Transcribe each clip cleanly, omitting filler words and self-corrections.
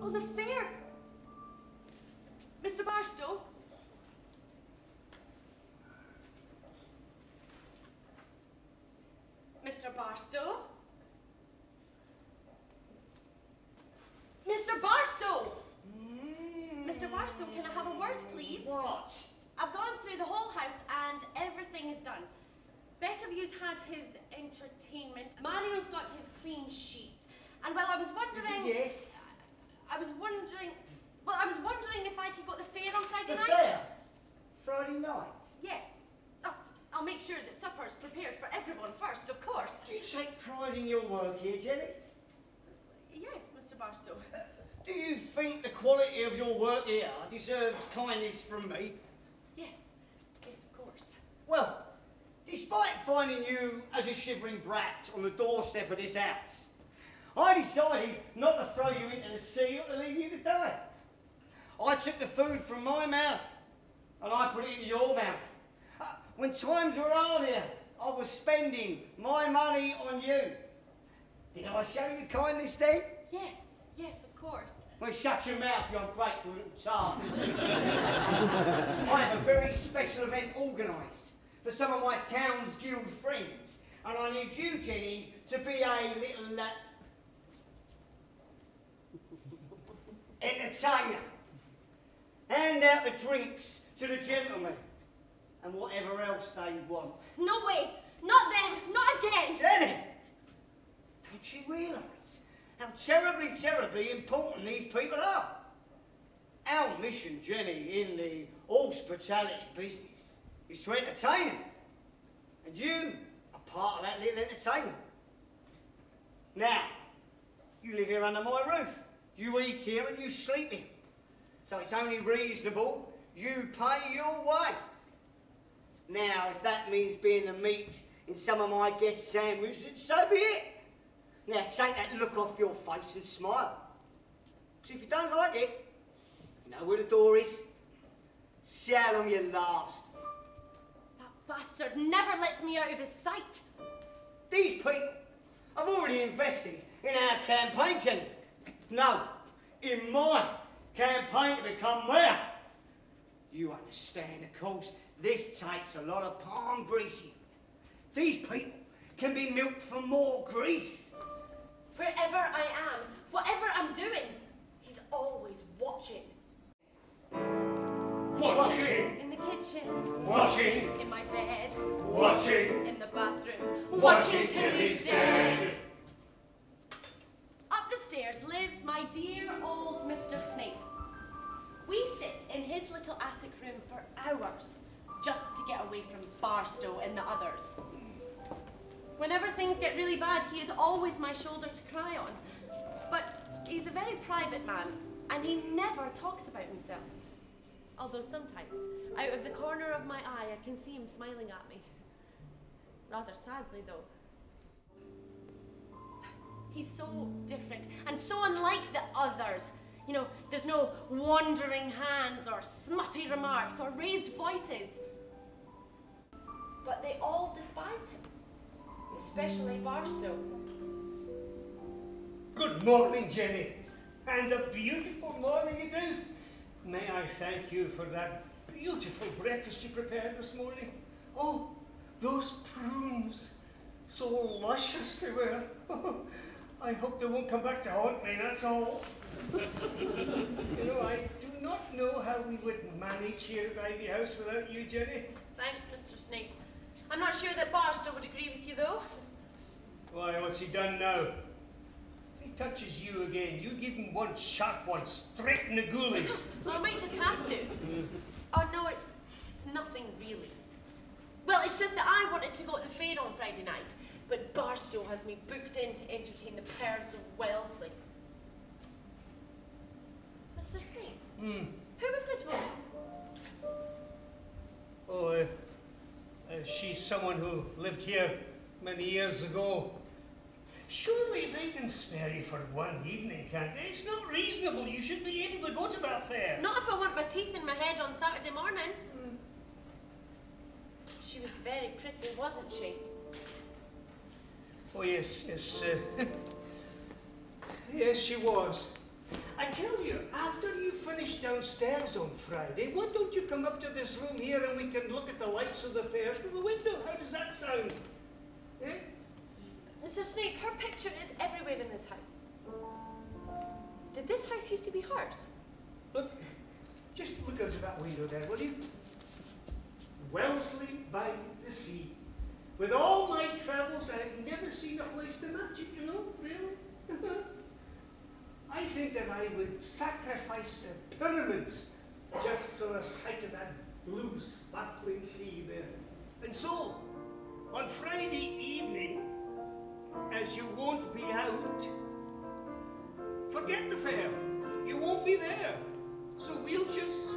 Oh, the fair! Mr. Barstow? Mr. Barstow? Mr. Barstow! Mr. Barstow, can I have a word, please? What? I've gone through the whole house and everything is done. Betterview's had his entertainment. Mario's got his clean sheets. And well, I was wondering... Yes? I was wondering if I could go to the fair on Friday night. The fair? Friday night? Yes. Oh, I'll make sure that supper's prepared for everyone first, of course. Do you take pride in your work here, Jenny? Yes, Mr. Barstow. Do you think the quality of your work here deserves kindness from me? Yes. Yes, of course. Well, despite finding you as a shivering brat on the doorstep of this house, I decided not to throw you into the sea or to leave you to die. I took the food from my mouth and I put it in your mouth. When times were hard here, I was spending my money on you. Did I show you kindness then? Yes, yes, of course. Well, shut your mouth, you ungrateful little tart. I have a very special event organised for some of my town's guild friends, and I need you, Jenny, to be a little entertainer. Hand out the drinks to the gentlemen and whatever else they want. No way! Not then! Not again! Jenny! Don't you realise how terribly, terribly important these people are? Our mission, Jenny, in the hospitality business is to entertain them. And you are part of that little entertainment. Now, you live here under my roof. You eat here and you sleep here. So it's only reasonable you pay your way. Now, if that means being the meat in some of my guest sandwiches, so be it. Now, take that look off your face and smile. Because if you don't like it, you know where the door is. See how long you last. That bastard never lets me out of his sight. These people have already invested in our campaign, Jenny. No, in my campaign to become mayor. You understand, of course, this takes a lot of palm greasing. These people can be milked for more grease. Wherever I am, whatever I'm doing, he's always watching. Watching. In the kitchen. Watching. In my bed. Watching. In the bathroom. Watching till he's dead. Up the stairs lives my dear old Mr. Snape. We sit in his little attic room for hours just to get away from Barstow and the others. Whenever things get really bad, he is always my shoulder to cry on. But he's a very private man, and he never talks about himself. Although sometimes, out of the corner of my eye, I can see him smiling at me. Rather sadly, though. He's so different, and so unlike the others. You know, there's no wandering hands, or smutty remarks, or raised voices. But they all despise him. Especially Barstow. Good morning, Jenny. And a beautiful morning it is. May I thank you for that beautiful breakfast you prepared this morning. Oh, those prunes. So luscious they were. I hope they won't come back to haunt me, that's all. You know, I do not know how we would manage here at Ivy House without you, Jenny. Thanks, Mr. Snape. I'm not sure that Barstow would agree with you, though. Why, what's he done now? If he touches you again, you give him one sharp one straight in the ghoulies. Well, I might just have to. Oh, no, it's nothing really. Well, it's just that I wanted to go to the fair on Friday night, but Barstow has me booked in to entertain the pervs of Wellesley. Mr. Snape, who was this woman? Oh, she's someone who lived here many years ago. Surely they can spare you for one evening, can't they? It's not reasonable. You should be able to go to that fair. Not if I want my teeth in my head on Saturday morning. She was very pretty, wasn't she? Oh, yes, yes. Yes, she was. I tell you, after you finish downstairs on Friday, why don't you come up to this room here and we can look at the lights of the fair through the window? How does that sound? Eh? Mr. Snape, her picture is everywhere in this house. Did this house used to be hers? Look, just look out of that window there, will you? Wellesley by the sea. With all my travels, I've never seen a place to match it, you know, really. I think that I would sacrifice the pyramids just for the sight of that blue sparkling sea there. And so, on Friday evening, as you won't be out, forget the fair. You won't be there. So we'll just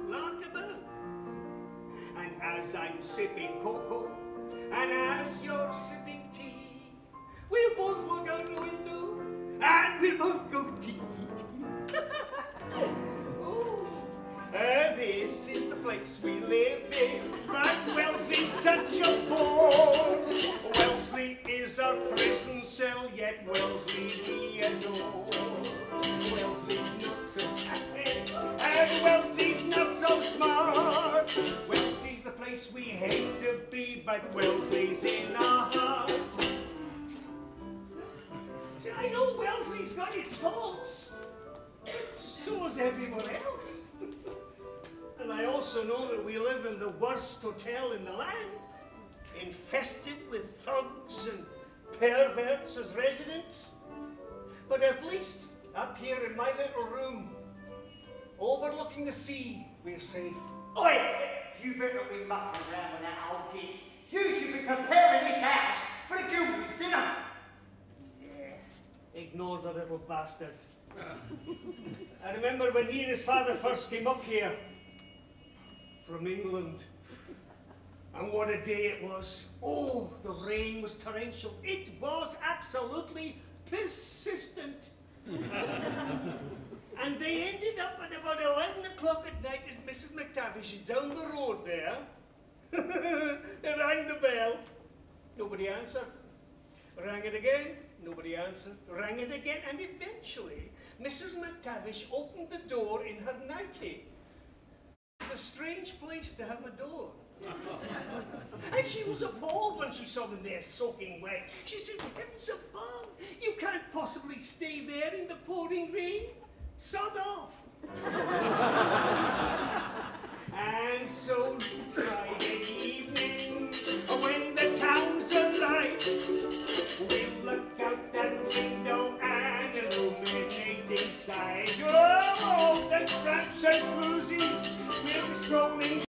lark about. And as I'm sipping cocoa, and as you're sipping tea, we'll both look out the window, and we'll both go tea. Oh, this is the place we live in, but Wellesley's such a bore. Wellesley is our prison cell, yet Wellesley we adore. Wellesley's not so happy, and Wellesley's not so smart. Wellesley's the place we hate to be, but Wellesley's in our hearts. See, I know Wellesley's got its faults, but so is everyone else. And I also know that we live in the worst hotel in the land, infested with thugs and perverts as residents. But at least up here in my little room, overlooking the sea, we're safe. Oi! You better be mucking around with that old git. You should be preparing this house for the Gilbys' dinner. Ignore the little bastard. I remember when he and his father first came up here from England. And what a day it was. Oh, the rain was torrential. It was absolutely persistent. And they ended up at about 11 o'clock at night as Mrs. McTavish is down the road there. They rang the bell. Nobody answered. Rang it again. Nobody answered. Rang it again. And eventually, Mrs. McTavish opened the door in her nightie. It's a strange place to have a door. And she was appalled when she saw them there soaking wet. She said, heavens above, you can't possibly stay there in the pouring rain. Sod off. And so Friday evening, when the town's alight, we'll look out that window and illuminate inside. Oh, the tramps and cruises will be strolling